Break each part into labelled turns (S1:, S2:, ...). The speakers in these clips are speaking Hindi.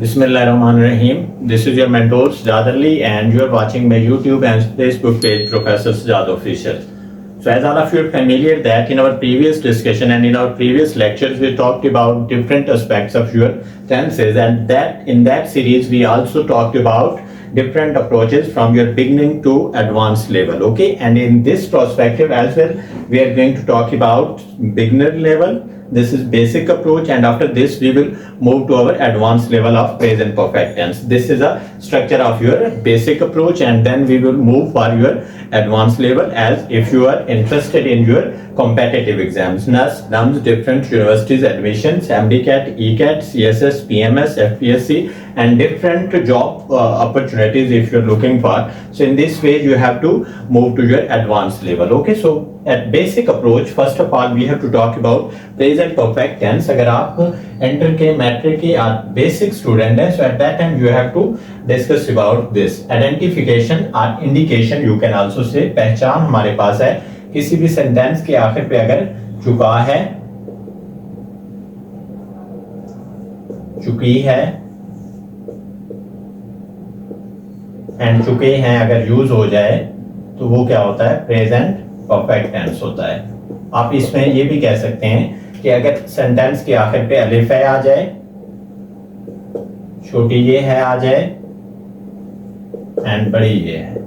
S1: Bismillahirrahmanirrahim. This is your mentor Sajad Ali and you are watching my YouTube and Facebook page Professor Sajad Official. So as all of you are familiar that in our previous discussion and in our previous lectures we talked about different aspects of your tenses, and that in that series we also talked about different approaches from your beginning to advanced level. Okay, and in this perspective as well we are going to talk about beginner level. This is basic approach, and after this we will move to our advanced level of present perfect tense. This is a structure of your basic approach, and then we will move for your advanced level as if you are interested in your competitive exams, NUS, different universities admissions, MDCAT, ECAT, CSS, PMS, FPSC, and different job opportunities if you're looking for. So in this way you have to move to your advanced level. Okay, so at basic approach first of all we have to talk about present perfect tense. अगर आप इंटर के मैट्रिक के आप बेसिक स्टूडेंट हैं, so at that time you have to discuss about this identification or indication, you can also say. पहचान हमारे पास है किसी भी सेंटेंस के आखिर पे अगर चुका है, चुकी है एंड चुके हैं अगर यूज हो जाए तो वो क्या होता है? प्रेजेंट परफेक्ट टेंस होता है. आप इसमें ये भी कह सकते हैं कि अगर सेंटेंस के आखिर पे अलिफ है आ जाए, छोटी ये है आ जाए एंड बड़ी ये है,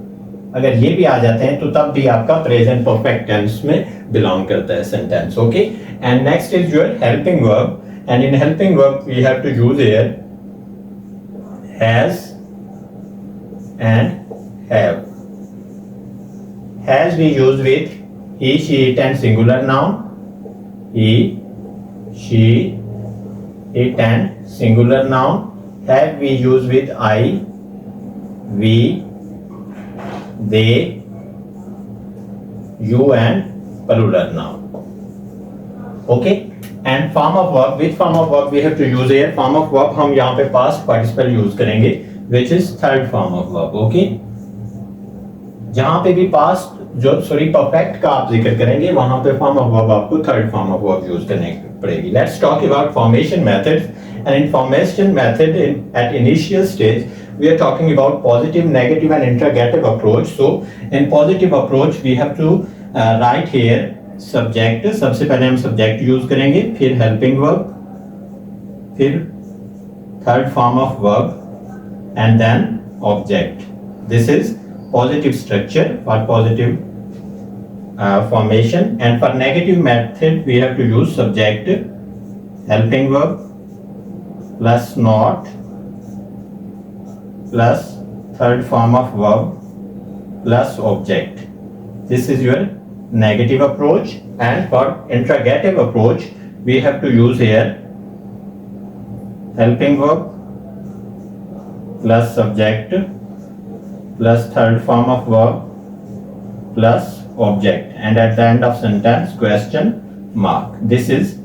S1: अगर ये भी आ जाते हैं तो तब भी आपका प्रेजेंट परफेक्ट टेंस में बिलोंग करता है sentence. Okay, and next is your helping verb, and in helping verb we have to use here has and have. Has we use with he, she, it and singular noun. He, she, it and singular noun. Have we use with I, we, they, you and plural noun. Okay, and form of verb. Which form of verb we have to use here? Form of verb हम यहाँ पे past participle use करेंगे, which is third form of verb. Okay, जहां पे भी past जो परफेक्ट का आप जिक्र करेंगे वहां पे form of verb आपको third form of verb use करने पड़ेगी. Let's talk about formation methods. And in formation method at initial stage we are talking about positive, negative and interrogative approach. So in positive approach we have to write here subject. सबसे पहले हम subject यूज करेंगे, फिर helping verb, फिर third form of verb and then object. This is positive structure for positive formation. And for negative method we have to use subject, helping verb plus not plus third form of verb plus object. This is your negative approach. And for interrogative approach we have to use here helping verb plus subject plus third form of verb plus object, and at the end of sentence question mark. This is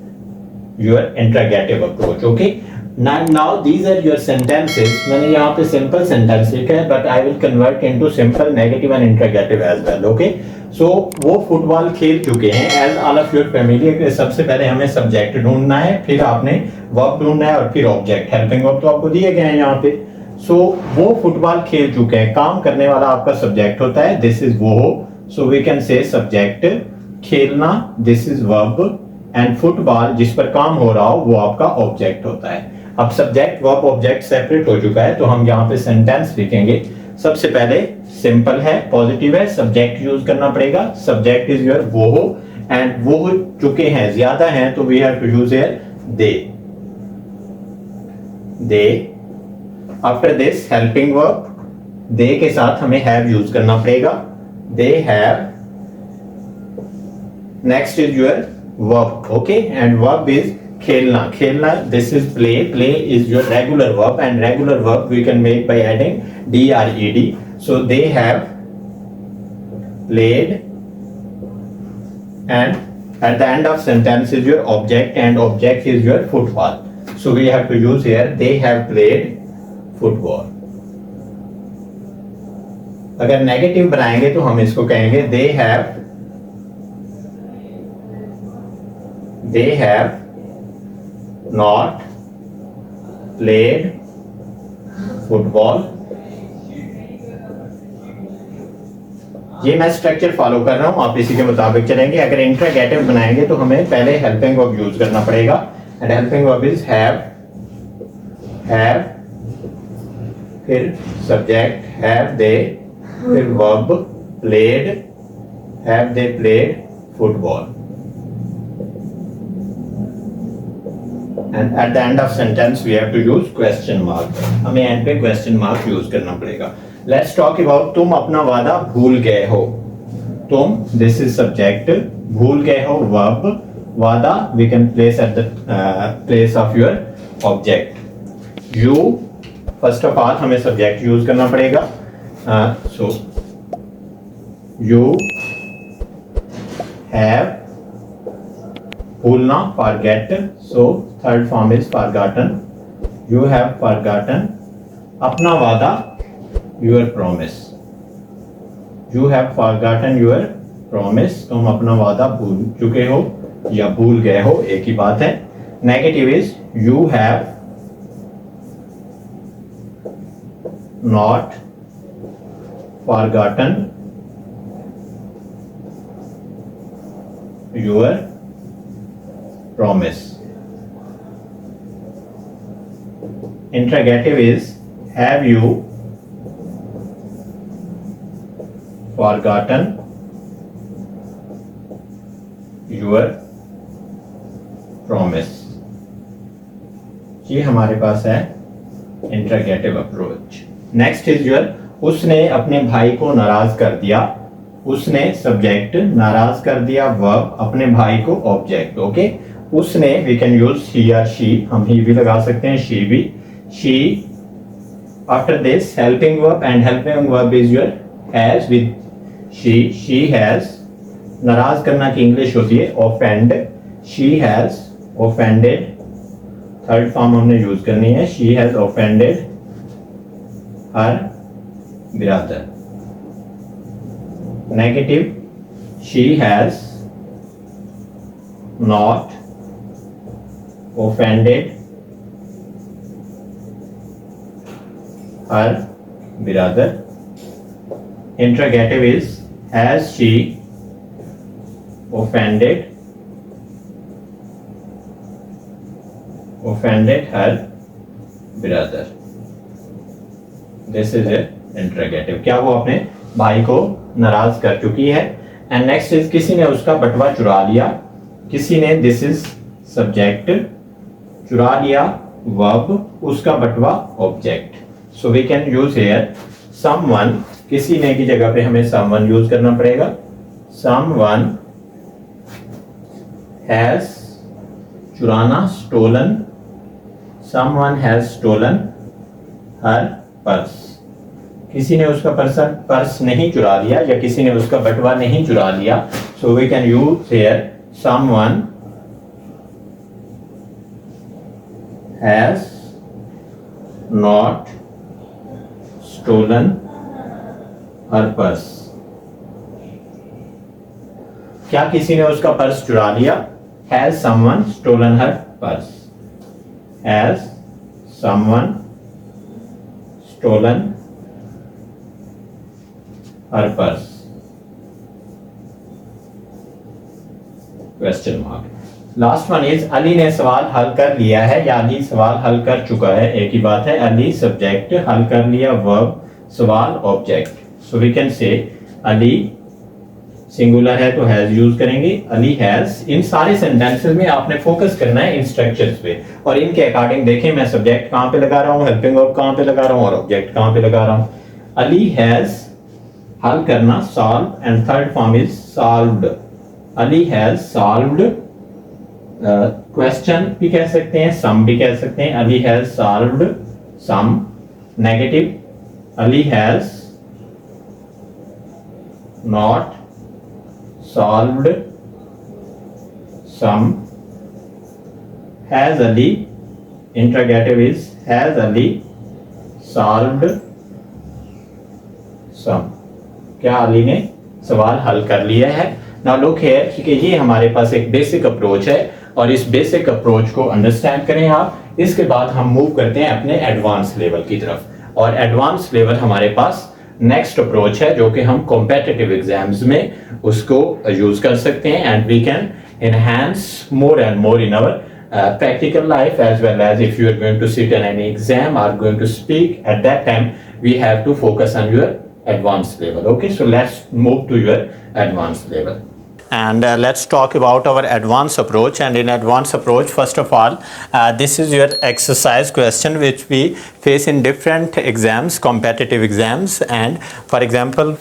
S1: your interrogative approach. Okay, now these are your sentences. मैंने यहाँ पे simple sentence लिखा है, but I will convert into simple, negative and interrogative as well. Okay, so वो फुटबॉल खेल चुके हैं as all of you are familiar. सबसे पहले हमें subject ढूंढना है, फिर आपने verb ढूंढना है और फिर object. helping verb तो आपको दिए गए हैं यहाँ पे. So वो फुटबॉल खेल चुके हैं, काम करने वाला आपका सब्जेक्ट होता है, दिस इज वो. So we can say subject, खेलना this is verb, and football जिस पर काम हो रहा हो वो आपका ऑब्जेक्ट होता है. अब सब्जेक्ट वर्ब ऑब्जेक्ट सेपरेट हो चुका है तो हम यहाँ पे सेंटेंस लिखेंगे. सबसे पहले सिंपल है, पॉजिटिव है, सब्जेक्ट यूज करना पड़ेगा. सब्जेक्ट इज योर वो, एंड वो चुके हैं ज्यादा हैं तो we have to use here they. After this helping verb, they के साथ हमें हैव यूज करना पड़ेगा, they have. Next is your verb. Okay, and verb is खेलना. खेलना this is play. Play is your regular verb, and regular verb we can make by adding dred. So they have played, and at the end of sentence is your object, and object is your football. So we have to use here they have played football. अगर नेगेटिव बनाएंगे तो हम इसको कहेंगे they have not played football. ये मैं स्ट्रक्चर फॉलो कर रहा हूं, आप इसी के मुताबिक चलेंगे। अगर इंट्रोगेटिव बनाएंगे तो हमें पहले हेल्पिंग वर्ब यूज करना पड़ेगा, and helping verb is have, फिर सब्जेक्ट हैव दे, फिर verb played, have they played football, and at the end of sentence we have to use question mark. हमें एंड पे क्वेश्चन मार्क यूज करना पड़ेगा। लेट्स टॉक अबाउट तुम अपना वादा भूल गए हो। तुम, दिस इज सब्जेक्ट, भूल गए हो वर्ब, वादा we can place at the place of your object. You, first of all हमें सब्जेक्ट यूज करना पड़ेगा, सो यू हैव, भूलना forget, so third form is forgotten, you have forgotten, अपना वादा your promise, you have forgotten your promise, तुम अपना वादा भूल चुके हो या भूल गए हो, एक ही बात है। Negative is you have not forgotten your promise. Interrogative is have you forgotten your promise? ये हमारे पास है interrogative approach. Next is your, उसने अपने भाई को नाराज कर दिया। उसने सब्जेक्ट, नाराज कर दिया वर्ब, अपने भाई को ऑब्जेक्ट। ओके, उसने वी कैन यूज ही और शी, हम ही भी लगा सकते हैं, शी भी। She, after this helping verb, and helping verb is your has with she has. नाराज करना की इंग्लिश होती है offend, she has offended, third form हमने यूज करनी है, she has offended her brother. Negative, she has not offended her brother. Interrogative is has she offended her brother? This is a interrogative, क्या वो अपने भाई को नाराज कर चुकी है। एंड नेक्स्ट इज किसी ने उसका बटवा चुरा लिया। किसी ने, दिस इज सब्जेक्ट, चुरा लिया वर्ब, उसका बटवा object. So we can use here someone, किसी ने की जगह पे हमें समवन यूज करना पड़ेगा। समवन हैज, चुराना stolen, someone has stolen her purse. किसी ने उसका पर्स नहीं चुरा लिया, या किसी ने उसका बटवा नहीं चुरा लिया। So we can use here someone has not stolen her purse. क्या किसी ने उसका पर्स चुरा लिया? Has someone stolen her purse? Has someone stolen her purse? Question mark. Last one is Ali ने सवाल हल कर लिया है, या अली सवाल हल कर चुका है, एक ही बात है। अली सब्जेक्ट, हल कर लिया वर्ब, सवाल ऑब्जेक्ट। सो वी कैन से अली, सिंगुलर है तो हैज यूज करेंगे, अली हैज। इन सारे सेंटेंसेस में आपने फोकस करना है इन स्ट्रक्चर्स पे, और इनके अकॉर्डिंग देखें मैं सब्जेक्ट कहां पे लगा रहा हूं, हेल्पिंग वर्ब कहां पे लगा रहा हूं, और ऑब्जेक्ट कहां पे लगा रहा हूं। अली हैज, हल करना solve, and third form is solved. Ali has solved question भी कह सकते हैं, सम भी कह सकते हैं। Ali has solved sum. Negative, Ali has not solved sum. Has Ali, interrogative is has Ali solved sum. क्या अली ने सवाल हल कर लिया है? नाउ लुक हियर कि ये हमारे पास एक बेसिक अप्रोच है, और इस बेसिक अप्रोच को अंडरस्टैंड करें आप। इसके बाद हम मूव करते हैं अपने एडवांस लेवल की तरफ। और एडवांस लेवल हमारे पास नेक्स्ट अप्रोच है जो कि हम कॉम्पिटिटिव एग्जाम्स में उसको यूज कर सकते हैं and we can enhance more and more in our practical life, as well as if you are going to sit in any exam or going to speak at that time, we have to focus on your advanced level. Okay, so let's move to your advanced level. And let's talk about our advanced approach. And in advanced approach, first of all, this is your exercise question which we face in different exams, competitive exams. And for example,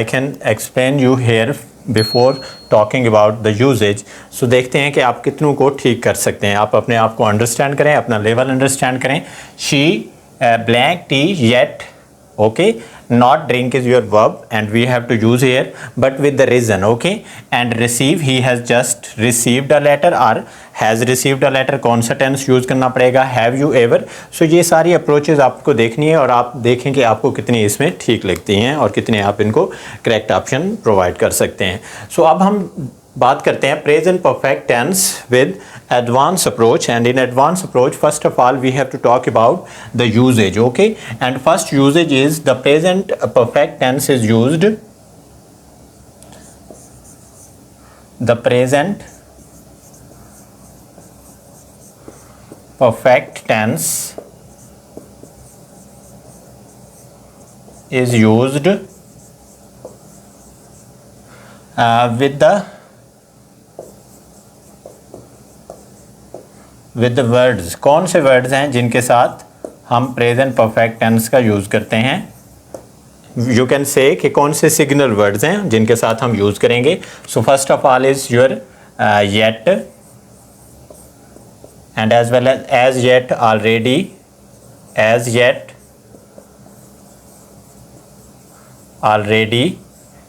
S1: I can explain you here before talking about the usage. So देखते हैं कि आप कितनों को ठीक कर सकते हैं. आप अपने आप को अंडरस्टैंड करें, अपना लेवल अंडरस्टैंड करें. She blank tea yet, okay, not drink is your verb and we have to use here but with the reason, okay. And receive, he has just received a letter or has received a letter. कौन सा टेंस यूज़ करना पड़ेगा, have you ever. सो ये सारी अप्रोचेज़ आपको देखनी है और आप देखें कि आपको कितनी इसमें ठीक लगती हैं और कितने आप इनको करेक्ट ऑप्शन प्रोवाइड कर सकते हैं. सो अब हम बात करते हैं present perfect tense with advance approach. And in advance approach first of all we have to talk about the usages, okay. And first usages is the present perfect tense is used, the present perfect tense is used with the words. कौन से वर्ड्स हैं जिनके साथ हम प्रेजेंट परफेक्ट टेंस का यूज़ करते हैं. यू कैन से कि कौन से सिग्नल वर्ड्स हैं जिनके साथ हम यूज़ करेंगे. So first of all is your yet and as well as yet, already, as yet, already.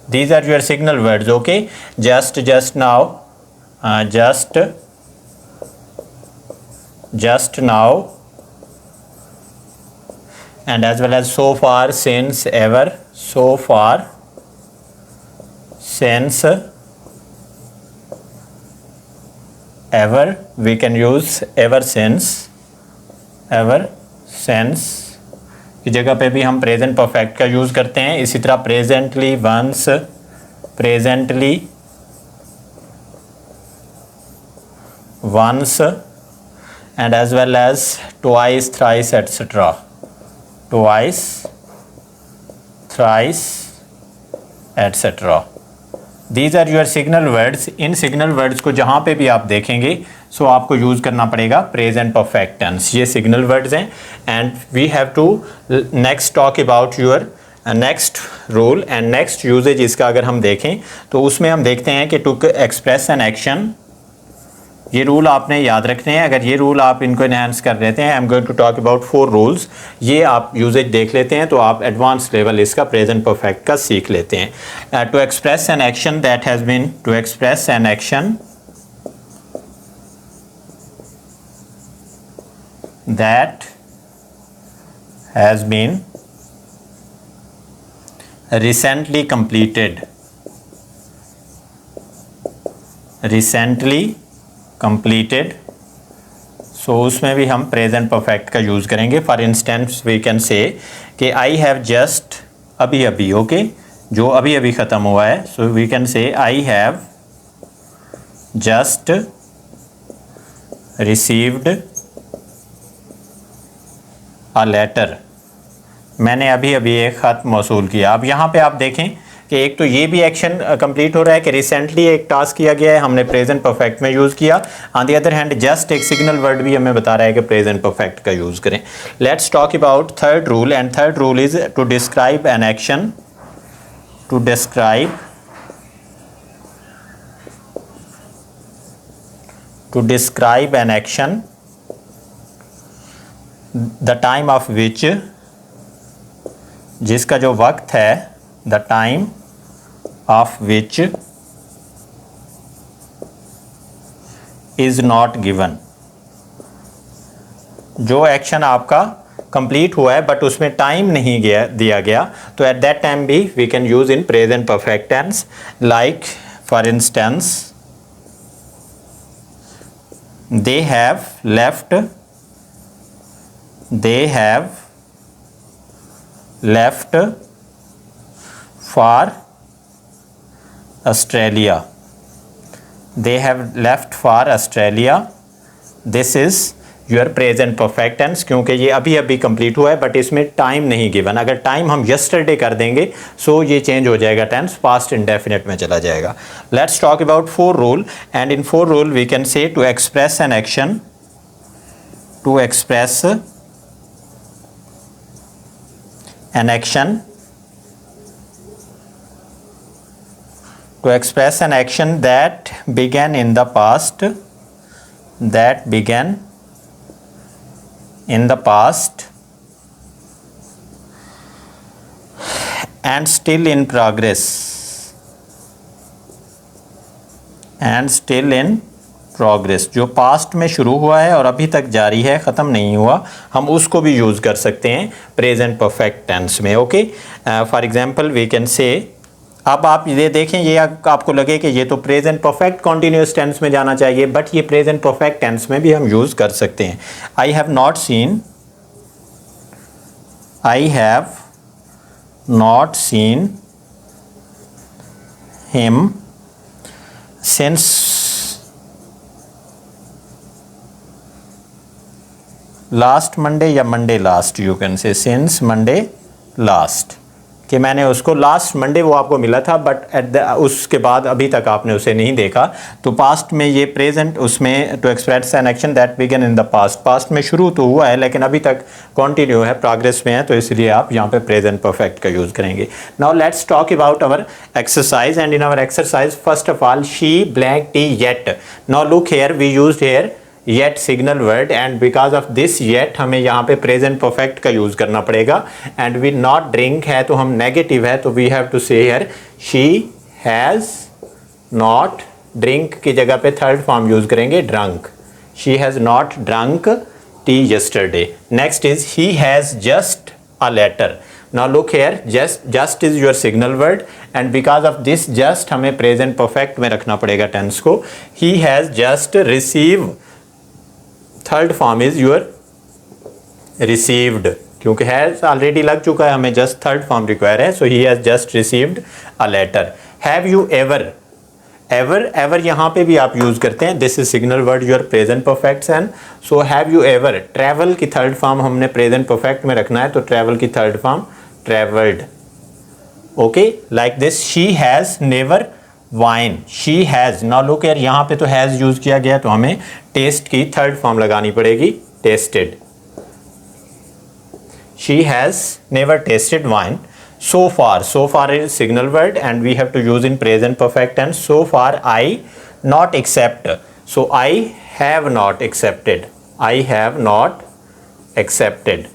S1: These are your signal words, okay. Just now, just now, and as well as so far, since, ever, so far, since, ever. We can use ever since की जगह पे भी हम प्रेजेंट परफेक्ट का यूज़ करते हैं. इसी तरह presently, once, presently, once, and as well as twice, thrice, etcetera. Twice, thrice, etcetera. These are your signal words. इन सिग्नल वर्ड्स को जहाँ पे भी आप देखेंगे सो आपको यूज़ करना पड़ेगा प्रेजेंट परफेक्ट टेंस. ये सिग्नल वर्ड्स हैं. And we have to next talk about your next rule and next usages. इसका अगर हम देखें तो उसमें हम देखते हैं कि टू एक्सप्रेस एन एक्शन. ये रूल आपने याद रखने हैं. अगर ये रूल आप इनको इनहेंस कर लेते हैं, I am going to talk about 4 rules. ये आप यूजेज देख लेते हैं तो आप एडवांस लेवल इसका प्रेजेंट परफेक्ट का सीख लेते हैं. To express an action that has been, to express an action that has been recently completed, recently completed. So उसमें भी हम प्रेजेंट परफेक्ट का यूज़ करेंगे. For instance we can say कि आई हैव जस्ट, अभी अभी, ओके, जो अभी अभी ख़त्म हुआ है. सो we can say I have just received a letter. मैंने अभी अभी एक ख़त मौसूल किया. अब यहाँ पे आप देखें कि एक तो ये भी एक्शन कंप्लीट हो रहा है कि रिसेंटली एक टास्क किया गया है, हमने प्रेजेंट परफेक्ट में यूज़ किया. On the other hand just एक सिग्नल वर्ड भी हमें बता रहा है कि प्रेजेंट परफेक्ट का यूज़ करें. Let's talk about third rule. And third rule is to describe an action, to describe, to describe an action the time of which, जिसका जो वक्त है, the time of which is not given. जो एक्शन आपका कंप्लीट हुआ है बट उसमें टाइम नहीं दिया गया, तो एट दैट टाइम भी we can use in present perfect tense. Like for instance, they have left, they have left for Australia. They have left for Australia. This is your present perfect tense, क्योंकि ये अभी अभी कंप्लीट हुआ है बट इसमें टाइम नहीं गिवन। अगर टाइम हम यस्टरडे कर देंगे सो ये चेंज हो जाएगा, टेंस पास्ट इंडेफिनिट में चला जाएगा। Let's talk about 4 rule and in 4 rule we can say to express an action, to express an action, to express an action that began in the past, that began in the past and still in progress, and still in progress, जो पास्ट में शुरू हुआ है और अभी तक जारी है, ख़त्म नहीं हुआ, हम उसको भी यूज़ कर सकते हैं प्रेजेंट परफेक्ट टेंस में। Okay, for example we can say, अब आप ये देखें, ये आपको लगे कि ये तो प्रेजेंट परफेक्ट कॉन्टिन्यूस टेंस में जाना चाहिए, बट ये प्रेजेंट परफेक्ट टेंस में भी हम यूज़ कर सकते हैं। I have not seen, I have not seen him since last Monday, या Monday last, you can say since Monday last, कि मैंने उसको लास्ट मंडे वो आपको मिला था बट उसके बाद अभी तक आपने उसे नहीं देखा, तो पास्ट में ये प्रेजेंट उसमें to express an action that began in the past, past में शुरू तो हुआ है लेकिन अभी तक कंटिन्यू है, प्रोग्रेस में है, तो इसलिए आप यहाँ पे प्रेजेंट परफेक्ट का यूज़ करेंगे। Now let's talk about our exercise and in our exercise first of all she blank tea yet. Now look here, we used here yet signal word and because of this yet हमें यहाँ पे प्रेजेंट परफेक्ट का यूज़ करना पड़ेगा। एंड वी नॉट ड्रिंक है तो हम नेगेटिव है, तो we have to say here she has not, drink की जगह पे थर्ड फॉर्म यूज़ करेंगे drunk, she has not drunk tea yesterday. Next is he has just a letter. Now look here, just is your signal word and because of this just हमें present perfect में रखना पड़ेगा tense को। He has just received, third form is your received, क्योंकि has already लग चुका है, हमें just third form require है, so he has just received a letter। Have you ever, ever यहाँ पे भी आप यूज़ करते हैं, this is signal word your present perfect and so have you ever, travel की third form हमने present perfect में रखना है, तो travel की third form traveled। okay, like this she has never wine, she has, now look here, यहाँ पे तो has यूज़ किया गया तो हमें taste की third form लगानी पड़ेगी tasted। she has never tasted wine। so far is signal word and we have to use in present perfect tense। so far I not accept, so I have not accepted, I have not accepted,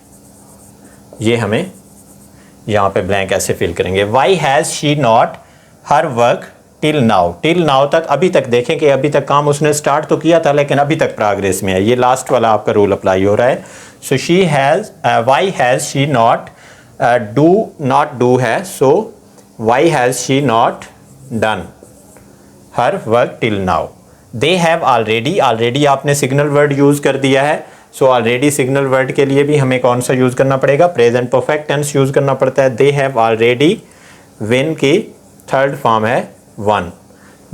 S1: ये हमें यहाँ पे ब्लैंक ऐसे फिल करेंगे। Why has she not her work till now, till now तक, अभी तक देखें कि अभी तक काम उसने स्टार्ट तो किया था लेकिन अभी तक प्रोग्रेस में है, ये लास्ट वाला आपका रूल अप्लाई हो रहा है। So she has, why has she not do, not do है, so why has she not done her work till now. They have already, already आपने सिग्नल वर्ड यूज़ कर दिया है, सो ऑलरेडी सिग्नल वर्ड के लिए भी हमें कौन सा यूज़ करना पड़ेगा, प्रेजेंट परफेक्ट टेंस यूज़ करना पड़ता है। दे हैव ऑलरेडी, विन की थर्ड फॉर्म है one,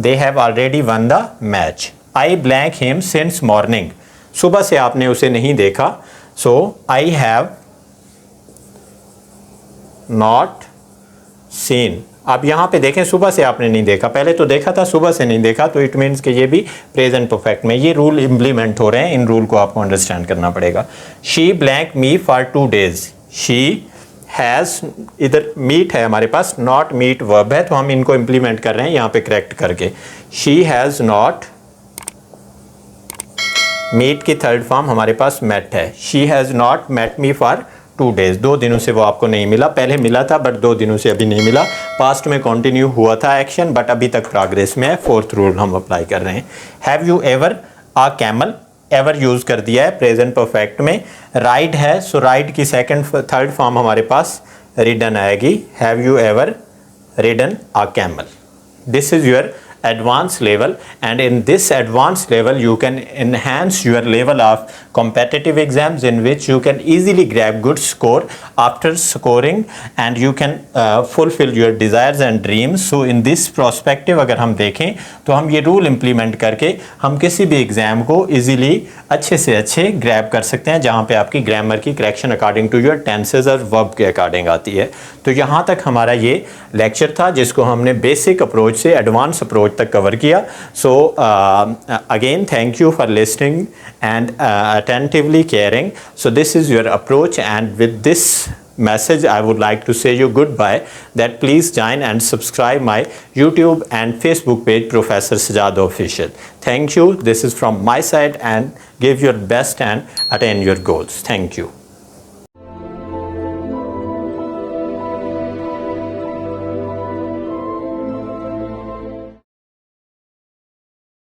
S1: they have already one the match. I blank him since morning, सुबह से आपने उसे नहीं देखा, सो आई हैव नॉट सीन। आप यहाँ पे देखें, सुबह से आपने नहीं देखा, पहले तो देखा था, सुबह से नहीं देखा, तो इट मीन्स कि ये भी प्रेजेंट परफेक्ट में ये रूल इम्प्लीमेंट हो रहे हैं, इन रूल को आपको अंडरस्टैंड करना पड़ेगा। She blank me for 2 days, she has, इधर मीट है हमारे पास, नॉट मीट वर्ब है, तो हम इनको इम्प्लीमेंट कर रहे हैं यहाँ पे करेक्ट करके। शी हैज़ नॉट, मीट की थर्ड फॉर्म हमारे पास मेट है, she has not met me for 2 days, 2 दिनों से वो आपको नहीं मिला, पहले मिला था बट 2 दिनों से अभी नहीं मिला, पास्ट में कंटिन्यू हुआ था एक्शन बट अभी तक प्रोग्रेस में है, 4th रूल हम अप्लाई कर रहे हैं। Have you ever a camel, ever use कर दिया है प्रेजेंट परफेक्ट में। राइड है, सो राइड की थर्ड फॉर्म हमारे पास रिडन आएगी, have you ever ridden a camel. This is your advanced level, and in this advanced level you can enhance your level of competitive exams in which you can easily grab good score after scoring, and you can fulfill your desires and dreams. So in this perspective अगर हम देखें तो हम ये रूल इम्प्लीमेंट करके हम किसी भी एग्ज़ाम को इजीली अच्छे से अच्छे ग्रैब कर सकते हैं, जहाँ पे आपकी ग्रामर की correction according to your tenses और वर्ब के अकॉर्डिंग आती है। तो यहाँ तक हमारा ये लेक्चर था जिसको हमने बेसिक अप्रोच से एडवांस अप्रोच तक कवर किया। So again thank you for listening and attentively caring. So this is your approach, and with this message I would like to say you goodbye, that please join and subscribe my YouTube and Facebook page Professor Sajjad Official. Thank you. This is from my side, and give your best and attain your goals. Thank you.